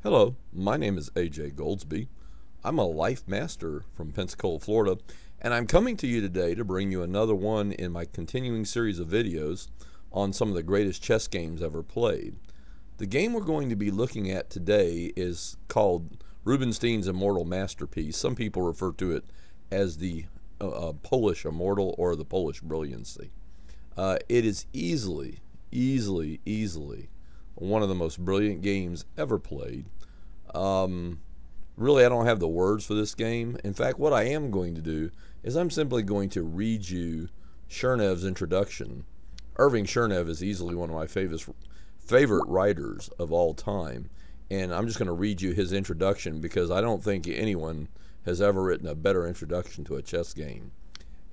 Hello, my name is AJ Goldsby. I'm a life master from Pensacola, Florida, and I'm coming to you today to bring you another one in my continuing series of videos on some of the greatest chess games ever played. The game we're going to be looking at today is called Rubenstein's Immortal Masterpiece. Some people refer to it as the Polish Immortal or the Polish Brilliancy. It is easily one of the most brilliant games ever played. Really, I don't have the words for this game. In fact, what I am going to do is I'm simply going to read you Chernov's introduction. Irving Chernov is easily one of my favorite writers of all time, and I'm just going to read you his introduction because I don't think anyone has ever written a better introduction to a chess game.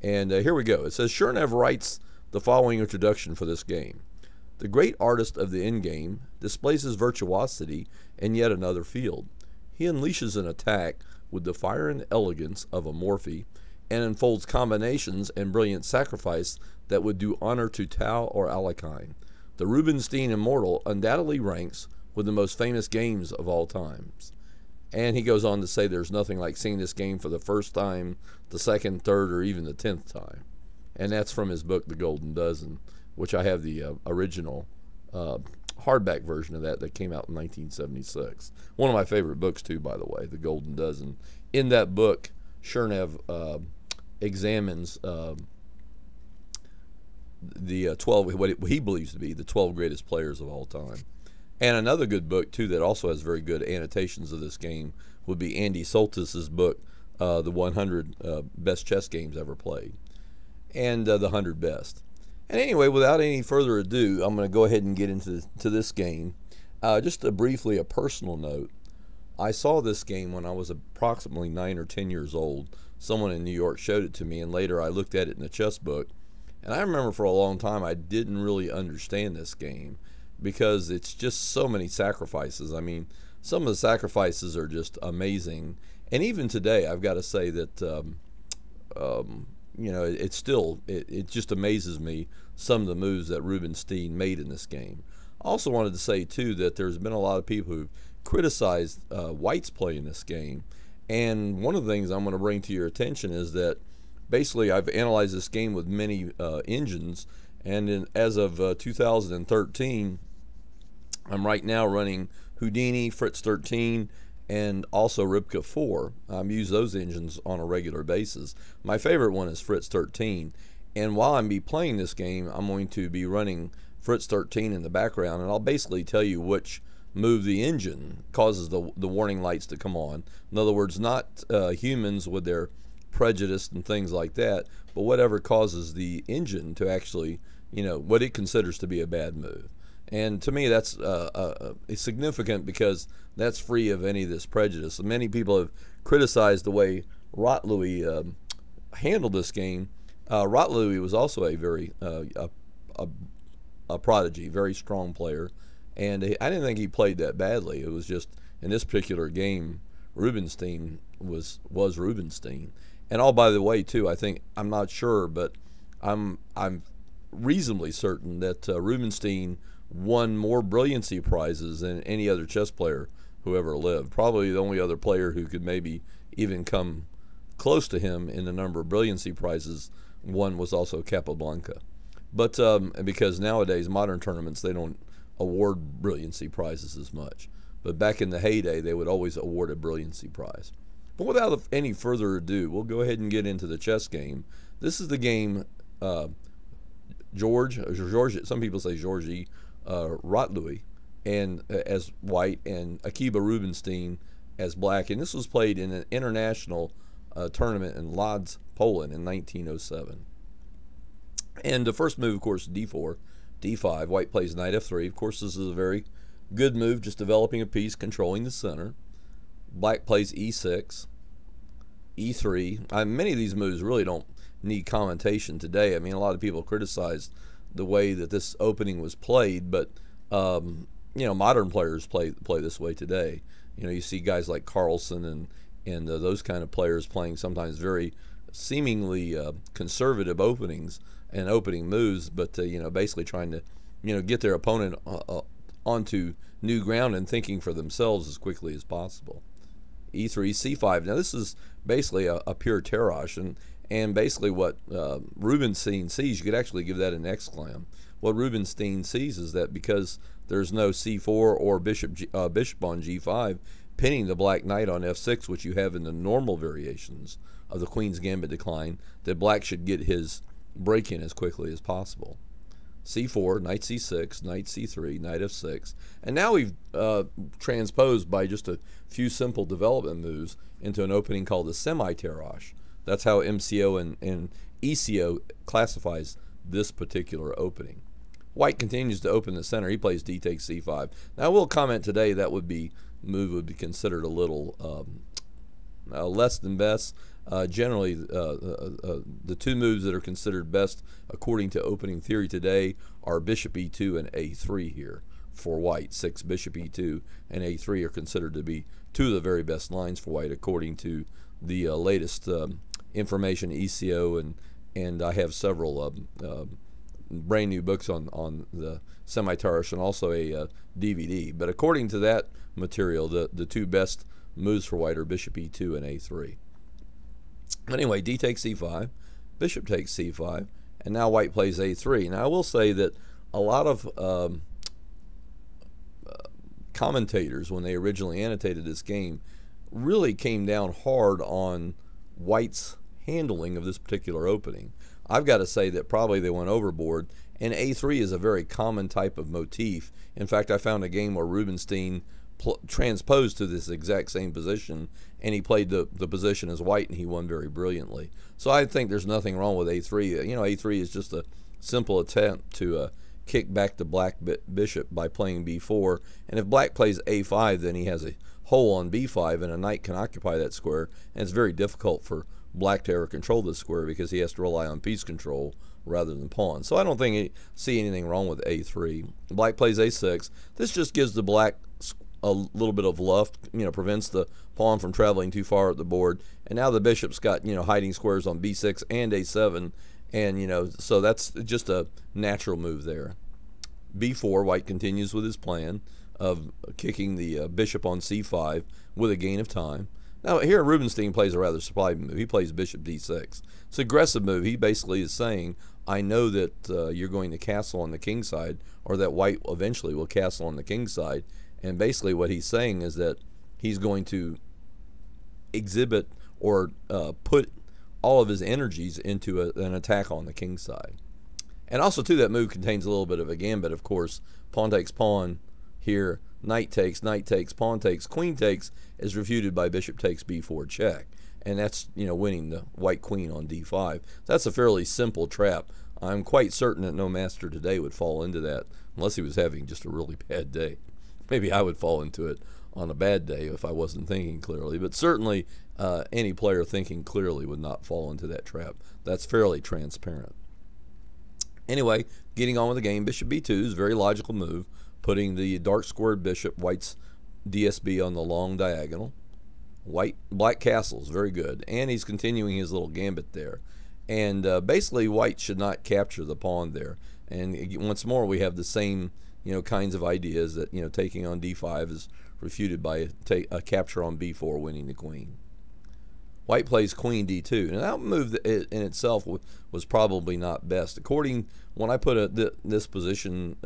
And here we go. It says, Chernov writes the following introduction for this game. The great artist of the endgame displays his virtuosity in yet another field. He unleashes an attack with the fire and elegance of a Morphy and unfolds combinations and brilliant sacrifice that would do honor to Tau or Alekhine. The Rubenstein Immortal undoubtedly ranks with the most famous games of all times. And he goes on to say there's nothing like seeing this game for the first time, the second, third, or even the 10th time. And that's from his book, The Golden Dozen, which I have the original hardback version of that came out in 1976. One of my favorite books, too, by the way, The Golden Dozen. In that book, Chernov examines the 12, what he believes to be the 12 greatest players of all time. And another good book, too, that also has very good annotations of this game would be Andy Soltis's book, The 100 Best Chess Games Ever Played, and The 100 Best. And anyway, without any further ado, I'm going to go ahead and get into this game. Just briefly, a personal note. I saw this game when I was approximately 9 or 10 years old. Someone in New York showed it to me, and later I looked at it in a chess book. And I remember for a long time I didn't really understand this game because it's just so many sacrifices. I mean, some of the sacrifices are just amazing. And even today, I've got to say that you know, it just amazes me some of the moves that Rubenstein made in this game. I also wanted to say, too, that there's been a lot of people who've criticized White's play in this game. And one of the things I'm going to bring to your attention is that basically I've analyzed this game with many engines. And as of 2013, I'm right now running Houdini, Fritz 13, and also Ribka 4. I use those engines on a regular basis. My favorite one is Fritz 13. And while I'm playing this game, I'm going to be running Fritz 13 in the background, and I'll basically tell you which move the engine causes the warning lights to come on. In other words, not humans with their prejudice and things like that, but whatever causes the engine to actually, you know, what it considers to be a bad move. And to me, that's significant because that's free of any of this prejudice. Many people have criticized the way Rotlewi handled this game. Rotlewi was also a very a prodigy, very strong player, and I didn't think he played that badly. It was just in this particular game, Rubenstein was Rubenstein. And all by the way, too, I think I'm not sure, but I'm reasonably certain that Rubenstein won more brilliancy prizes than any other chess player who ever lived. Probably the only other player who could maybe even come close to him in the number of brilliancy prizes won was also Capablanca. But because nowadays, modern tournaments, they don't award brilliancy prizes as much. But back in the heyday, they would always award a brilliancy prize. But without any further ado, we'll go ahead and get into the chess game. This is the game George, some people say Georgi, Rotlewi, and as white, and Akiba Rubinstein as black. And this was played in an international tournament in Lodz, Poland in 1907. And the first move, of course, d4, d5. White plays knight f3. Of course, this is a very good move, just developing a piece, controlling the center. Black plays e6, e3. Many of these moves really don't need commentation today. I mean, a lot of people criticized the way that this opening was played, but you know, modern players play this way today. You know, you see guys like Carlsen and those kind of players playing sometimes very seemingly conservative openings and opening moves, but you know, basically trying to, you know, get their opponent onto new ground and thinking for themselves as quickly as possible. E3, C5. Now this is basically a pure Tarrasch, and basically what Rubenstein sees, you could actually give that an exclam. What Rubenstein sees is that because there's no C4 or bishop on G5, pinning the black knight on F6, which you have in the normal variations of the Queen's Gambit decline, that black should get his break in as quickly as possible. C4, knight C6, knight C3, knight F6, and now we've transposed by just a few simple development moves into an opening called the semi-Tarrasch. That's how MCO and ECO classifies this particular opening. White continues to open the center. He plays D takes C5. Now I will comment today that move would be considered a little less than best. Generally, the two moves that are considered best according to opening theory today are bishop E2 and A3 here for white. 6 bishop E2 and A3 are considered to be two of the very best lines for white according to the latest information ECO, and I have several brand new books on the semi-Tarrasch and also a DVD. But according to that material, the two best moves for white are bishop E2 and A3. Anyway, D takes C5, bishop takes C5, and now white plays A3. Now I will say that a lot of commentators, when they originally annotated this game, really came down hard on white's handling of this particular opening. I've got to say that probably they went overboard, and A3 is a very common type of motif. In fact, I found a game where Rubenstein transposed to this exact same position, and he played the position as white, and he won very brilliantly. So I think there's nothing wrong with A3. You know, A3 is just a simple attempt to kick back the black bishop by playing B4, and if black plays A5, then he has a hole on B5, and a knight can occupy that square, and it's very difficult for black to ever control this square because he has to rely on piece control rather than pawn. So I don't see anything wrong with A3. Black plays A6. This just gives the black a little bit of luff, you know, prevents the pawn from traveling too far up the board. And now the bishop's got, you know, hiding squares on B6 and A7, and, you know, so that's just a natural move there. B4, white continues with his plan of kicking the bishop on C5 with a gain of time. Now here Rubenstein plays a rather surprising move. He plays bishop D6. It's an aggressive move. He basically is saying, I know that you're going to castle on the king side, or that white eventually will castle on the king side. And basically what he's saying is that he's going to exhibit or put all of his energies into an attack on the king side. And also too, that move contains a little bit of a gambit, of course. Pawn takes pawn here, knight takes, pawn takes, queen takes is refuted by bishop takes B4 check. And that's, you know, winning the white queen on D5. That's a fairly simple trap. I'm quite certain that no master today would fall into that unless he was having just a really bad day. Maybe I would fall into it on a bad day if I wasn't thinking clearly, but certainly any player thinking clearly would not fall into that trap. That's fairly transparent. Anyway, getting on with the game, bishop B2 is a very logical move, putting the dark squared bishop, white's DSB, on the long diagonal. Black castles, very good, and he's continuing his little gambit there. And basically, white should not capture the pawn there. And once more, we have the same, you know, kinds of ideas that, you know, taking on D5 is refuted by a capture on B4, winning the queen. White plays queen D2. Now that move in itself was probably not best. According, when I put this position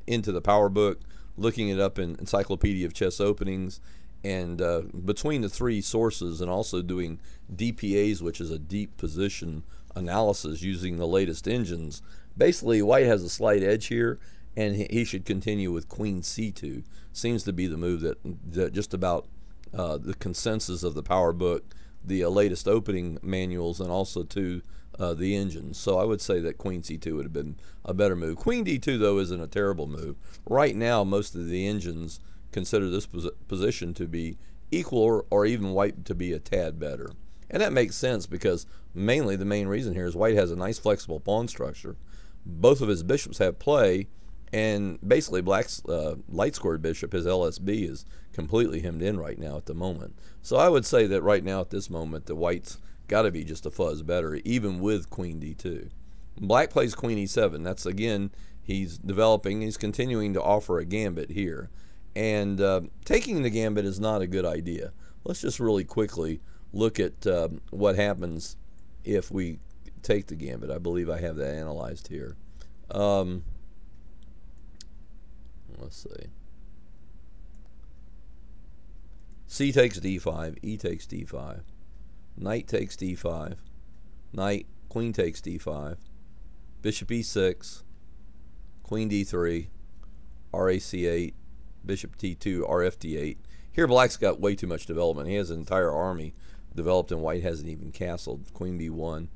into the power book, looking it up in Encyclopedia of Chess Openings, and between the three sources, and also doing DPAs, which is a deep position analysis using the latest engines, basically white has a slight edge here, and he should continue with queen C2. Seems to be the move that just about the consensus of the power book, the latest opening manuals, and also to the engines. So I would say that queen C2 would have been a better move. Queen D2, though, isn't a terrible move. Right now, most of the engines consider this position to be equal or even white to be a tad better. And that makes sense because mainly the main reason here is white has a nice flexible pawn structure. Both of his bishops have play, and basically black's light squared bishop, his LSB, is completely hemmed in right now at the moment. So I would say that right now at this moment the white's got to be just a fuzz better, even with queen D2. Black plays queen E7. That's again he's developing, he's continuing to offer a gambit here. And taking the gambit is not a good idea. Let's just really quickly look at what happens if we take the gambit. I believe I have that analyzed here. Let's see. C takes d5, E takes d5, knight takes d5, knight, queen takes d5, bishop e6, queen d3, rac8, bishop t2, rfd8. Here black's got way too much development. He has an entire army developed and white hasn't even castled. Queen b1,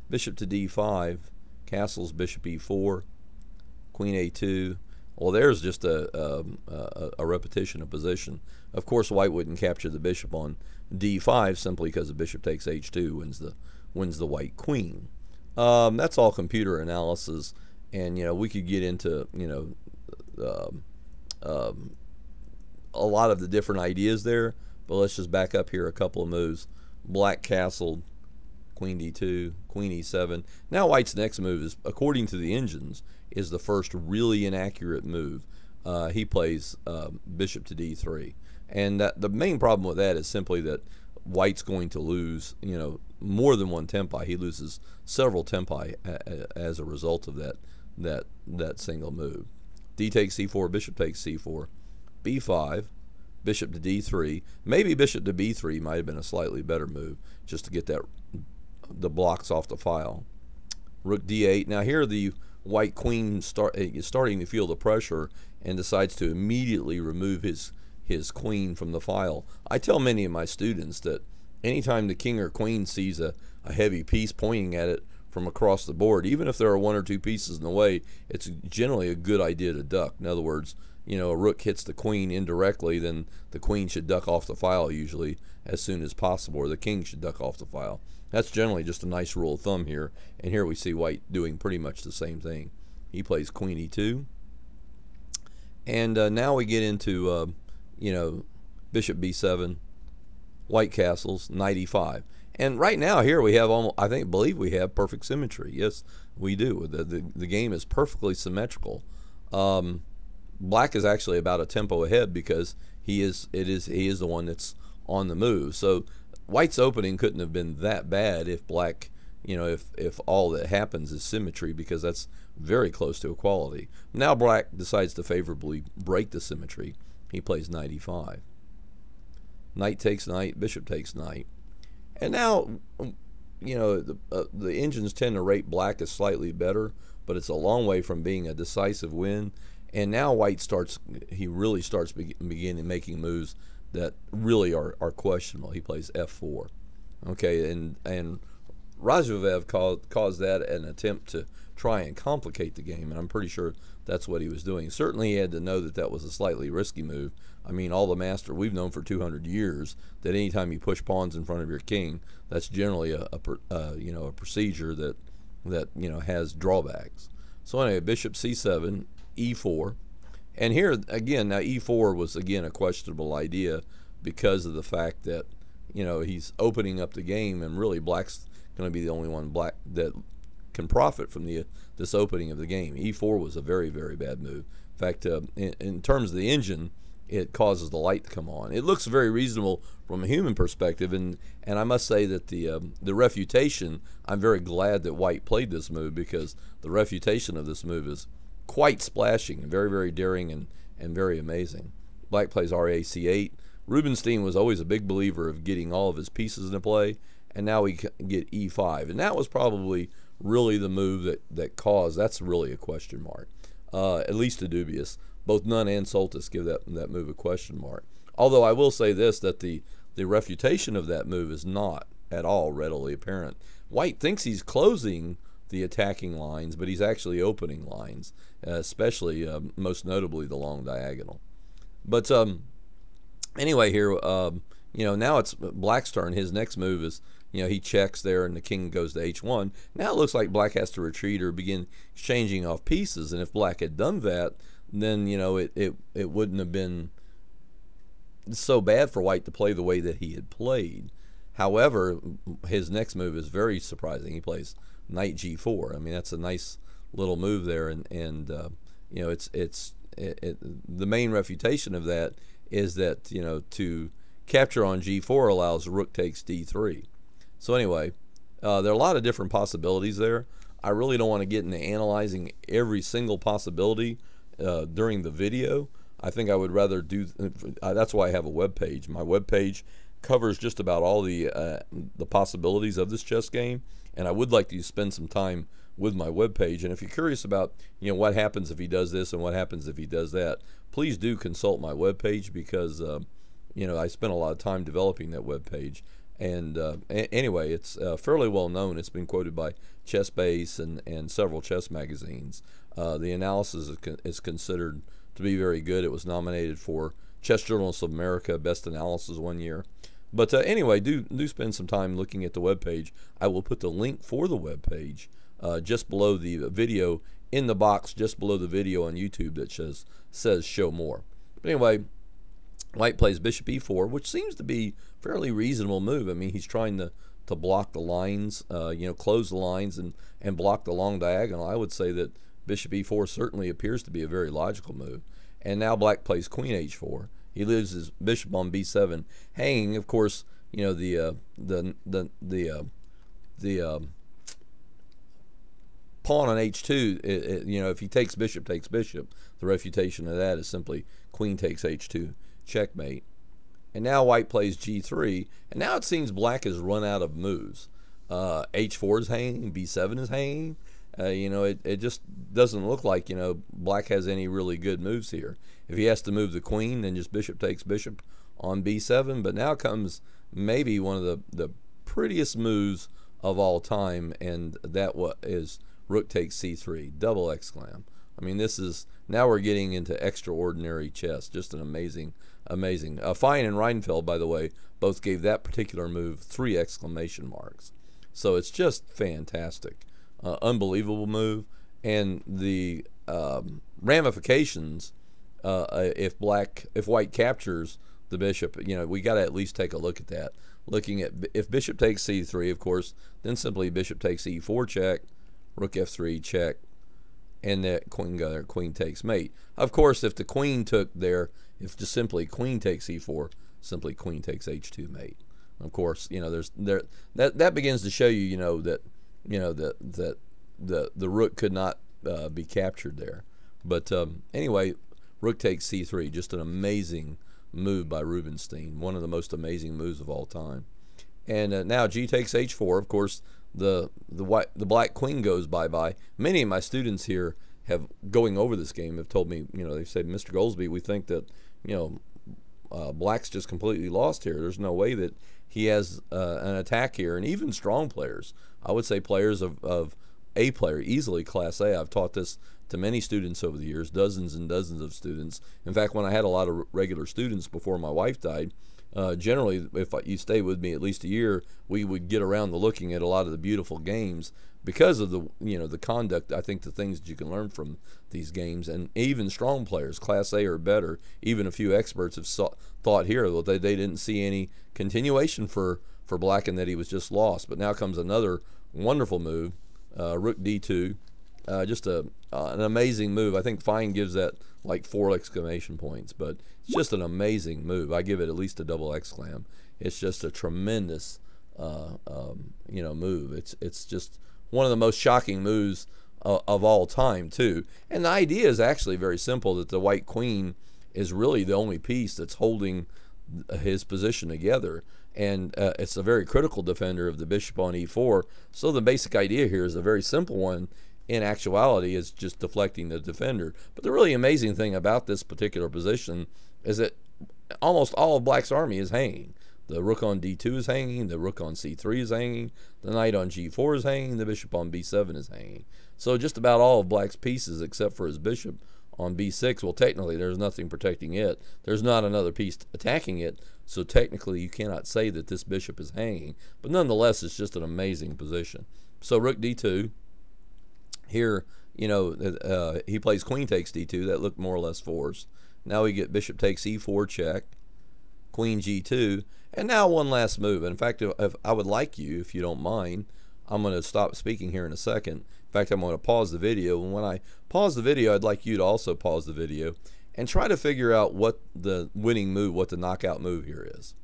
bishop to d5, castles bishop e4, queen a2. Well, there's just a repetition of position. Of course, white wouldn't capture the bishop on d5 simply because the bishop takes h2 wins the white queen. That's all computer analysis, and we could get into a lot of the different ideas there. But let's just back up here a couple of moves. Black castled, queen d2, queen e7. Now white's next move is, according to the engines, is the first really inaccurate move. He plays bishop to d3, and the main problem with that is simply that white's going to lose more than one tempi. He loses several tempi as a result of that single move. D takes c4, bishop takes c4, b5, bishop to d3. Maybe bishop to b3 might have been a slightly better move just to get the blocks off the file. Rook d8. Now here the white queen is starting to feel the pressure and decides to immediately remove his queen from the file. I tell many of my students that anytime the king or queen sees a heavy piece pointing at it from across the board, even if there are one or two pieces in the way, it's generally a good idea to duck. In other words, a rook hits the queen indirectly, then the queen should duck off the file usually as soon as possible, or the king should duck off the file. That's generally just a nice rule of thumb here, and here we see white doing pretty much the same thing. He plays queen e2, and now we get into bishop b7, white castles, knight e5. And right now here we have believe we have perfect symmetry. Yes, we do. The game is perfectly symmetrical. Black is actually about a tempo ahead because he is the one that's on the move. So white's opening couldn't have been that bad if black, if all that happens is symmetry, because that's very close to equality. Now black decides to favorably break the symmetry. He plays knight e5. Knight takes knight, bishop takes knight. And now, the engines tend to rate black as slightly better, but it's a long way from being a decisive win. And now white really starts beginning making moves that really are questionable. He plays f4. Okay, and Razovev caused that an attempt to try and complicate the game, and I'm pretty sure that's what he was doing. Certainly he had to know that was a slightly risky move. I mean, all the master we've known for 200 years that anytime you push pawns in front of your king, that's generally a procedure that has drawbacks. So anyway, bishop c7, e4, and here again, now e4 was again a questionable idea because of the fact that he's opening up the game, and really black's going to be the only one that can profit from this opening of the game. e4 was a very, very bad move. In fact, in terms of the engine, it causes the light to come on. It looks very reasonable from a human perspective, and I must say that the refutation, I'm very glad that white played this move, because the refutation of this move is quite splashing, very, very daring, and very amazing. Black plays rac8. Rubenstein was always a big believer of getting all of his pieces into play, and now we get e5, and that was probably really the move that caused. That's really a question mark, at least a dubious. Both Nunn and Soltis give that move a question mark. Although I will say this, that the refutation of that move is not at all readily apparent. White thinks he's closing the attacking lines, but he's actually opening lines, especially most notably the long diagonal. But anyway, here now it's black's turn. His next move is he checks there, and the king goes to h1. Now it looks like black has to retreat or begin exchanging off pieces, and if black had done that, then it wouldn't have been so bad for white to play the way that he had played. However, his next move is very surprising. He plays knight g4. I mean, that's a nice little move there, and you know, the main refutation of that is that, you know, to capture on G4 allows rook takes D3. So anyway, there are a lot of different possibilities there. I really don't want to get into analyzing every single possibility during the video. I think I would rather do. That's why I have a web page. My web page covers just about all the possibilities of this chess game, and I would like you to spend some time with my web page. And if you're curious about, you know, what happens if he does this and what happens if he does that, please do consult my web page, because you know, I spent a lot of time developing that web page. And anyway, it's fairly well known. It's been quoted by ChessBase and several chess magazines. The analysis is considered to be very good. It was nominated for Chess Journalists of America Best Analysis one year. But anyway, do spend some time looking at the web page. I will put the link for the web page just below the video, in the box just below the video on YouTube that says show more. But anyway, white plays bishop e4, which seems to be a fairly reasonable move. I mean, he's trying to block the lines, you know, close the lines and block the long diagonal. I would say that bishop e4 certainly appears to be a very logical move. And now black plays queen h4. He leaves his bishop on b7 hanging. Of course, you know, the pawn on h2, you know, if he takes bishop, the refutation of that is simply queen takes h2, checkmate. And now white plays g3, and now it seems black has run out of moves. h4 is hanging, b7 is hanging. You know, it just doesn't look like, you know, black has any really good moves here. If he has to move the queen, then just bishop takes bishop on b7. But now comes maybe one of the prettiest moves of all time, and that is rook takes c3, double exclam. I mean, this is, now we're getting into extraordinary chess. Just an amazing. Fine and Reinfeld, by the way, both gave that particular move 3 exclamation marks. So it's just fantastic. Unbelievable move. And the ramifications, if white captures the bishop, you know, we got to at least take a look at that. Looking at, if bishop takes c3, of course, then simply bishop takes e4 check, rook f3 check, and that queen takes mate. Of course, if the queen took there, if just simply queen takes e4, simply queen takes h2 mate. Of course, you know, that begins to show you, you know, that, you know, that the rook could not be captured there. But anyway, rook takes c3, just an amazing move by Rubenstein, one of the most amazing moves of all time. And now g takes h4. Of course, the black queen goes bye-bye. Many of my students here have, going over this game, have told me, you know, they've said, Mr. Goldsby, we think that, you know, black's just completely lost here. There's no way that he has an attack here. And even strong players, I would say players of A player, easily class A. I've taught this to many students over the years, dozens and dozens of students. In fact, when I had a lot of regular students before my wife died, generally, if you stay with me at least a year, we would get around to looking at a lot of the beautiful games because of the, you know, the conduct. I think the things that you can learn from these games, and even strong players, class A or better, even a few experts have thought here that they didn't see any continuation for black and that he was just lost. But now comes another wonderful move, rook d2, just an amazing move. I think Fine gives that like 4 exclamation points, but it's just an amazing move. I give it at least a double exclam. It's just a tremendous, you know, move. It's just one of the most shocking moves of all time, too. And the idea is actually very simple, that the white queen is really the only piece that's holding his position together. And it's a very critical defender of the bishop on e4. So the basic idea here is a very simple one. In actuality, is just deflecting the defender. But the really amazing thing about this particular position is that almost all of black's army is hanging. The rook on d2 is hanging, the rook on c3 is hanging, the knight on g4 is hanging, the bishop on b7 is hanging. So just about all of black's pieces, except for his bishop on b6, well, technically there's nothing protecting it. There's not another piece attacking it, so technically you cannot say that this bishop is hanging. But nonetheless, it's just an amazing position. So rook d2. Here, you know, he plays queen takes d2. That looked more or less forced. Now we get bishop takes e4 check, queen g2, and now one last move. In fact, if I would like you, if you don't mind, I'm going to stop speaking here in a second. In fact, I'm going to pause the video, and when I pause the video, I'd like you to also pause the video and try to figure out what the winning move, what the knockout move here is.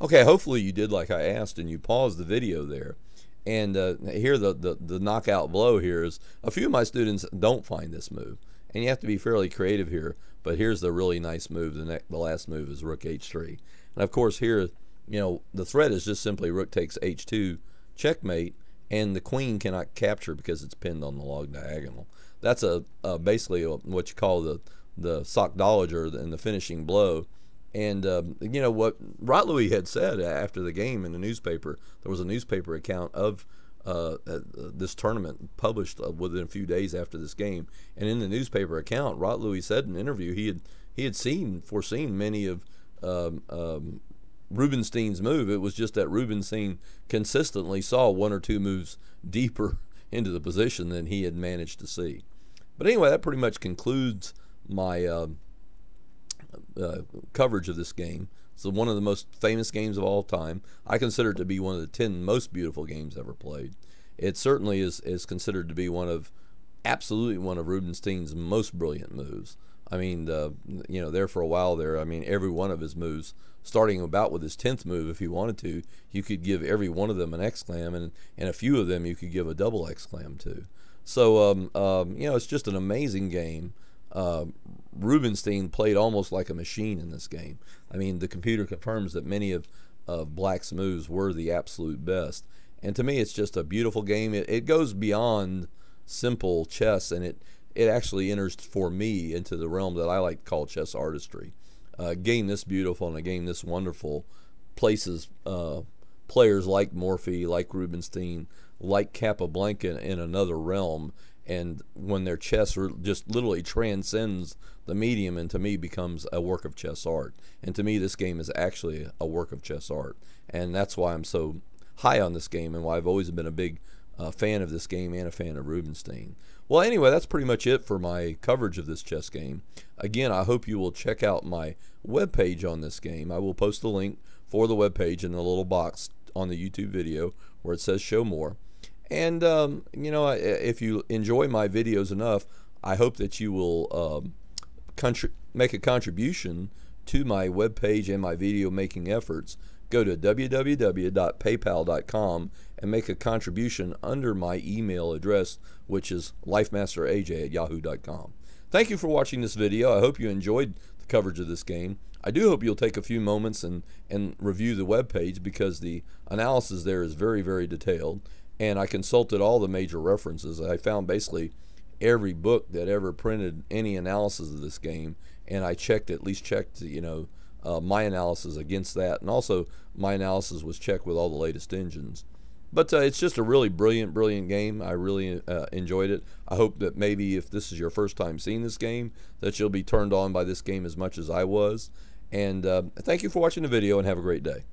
Okay, hopefully you did like I asked and you paused the video there. And here the knockout blow here is, a few of my students don't find this move, and you have to be fairly creative here, but here's the really nice move. The last move is Rook H3. And of course here, you know, the threat is just simply Rook takes H2, checkmate, and the queen cannot capture because it's pinned on the log diagonal. That's basically what you call the sockdolager and the finishing blow. And you know what Rotlewi had said after the game in the newspaper, there was a newspaper account of this tournament published within a few days after this game. And in the newspaper account, Rotlewi said in an interview he had foreseen many of Rubenstein's move. It was just that Rubenstein consistently saw one or two moves deeper into the position than he had managed to see. But anyway, that pretty much concludes my coverage of this game. It's one of the most famous games of all time. I consider it to be one of the 10 most beautiful games ever played. It certainly is considered to be absolutely one of Rubenstein's most brilliant moves. I mean, you know, there for a while there, I mean, every one of his moves, starting about with his 10th move, if you wanted to, you could give every one of them an exclam, and a few of them you could give a double exclam to. So, you know, it's just an amazing game. Rubenstein played almost like a machine in this game. I mean, the computer confirms that many of Black's moves were the absolute best. And to me, it's just a beautiful game. It goes beyond simple chess, and it actually enters, for me, into the realm that I like to call chess artistry. A game this beautiful and a game this wonderful places players like Morphy, like Rubenstein, like Capablanca in another realm. And when their chess just literally transcends the medium, and to me becomes a work of chess art. And to me, this game is actually a work of chess art. And that's why I'm so high on this game, and why I've always been a big fan of this game and a fan of Rubenstein. Well, anyway, that's pretty much it for my coverage of this chess game. Again, I hope you will check out my webpage on this game. I will post the link for the webpage in the little box on the YouTube video where it says show more. And, you know, if you enjoy my videos enough, I hope that you will make a contribution to my webpage and my video making efforts. Go to www.paypal.com and make a contribution under my email address, which is LifeMasterAJ@yahoo.com. Thank you for watching this video. I hope you enjoyed the coverage of this game. I do hope you'll take a few moments and review the webpage, because the analysis there is very, very detailed. And I consulted all the major references. I found basically every book that ever printed any analysis of this game, and I at least checked, you know, my analysis against that, and also my analysis was checked with all the latest engines. But it's just a really brilliant game. I really enjoyed it. I hope that maybe if this is your first time seeing this game, that you'll be turned on by this game as much as I was. And thank you for watching the video, and have a great day.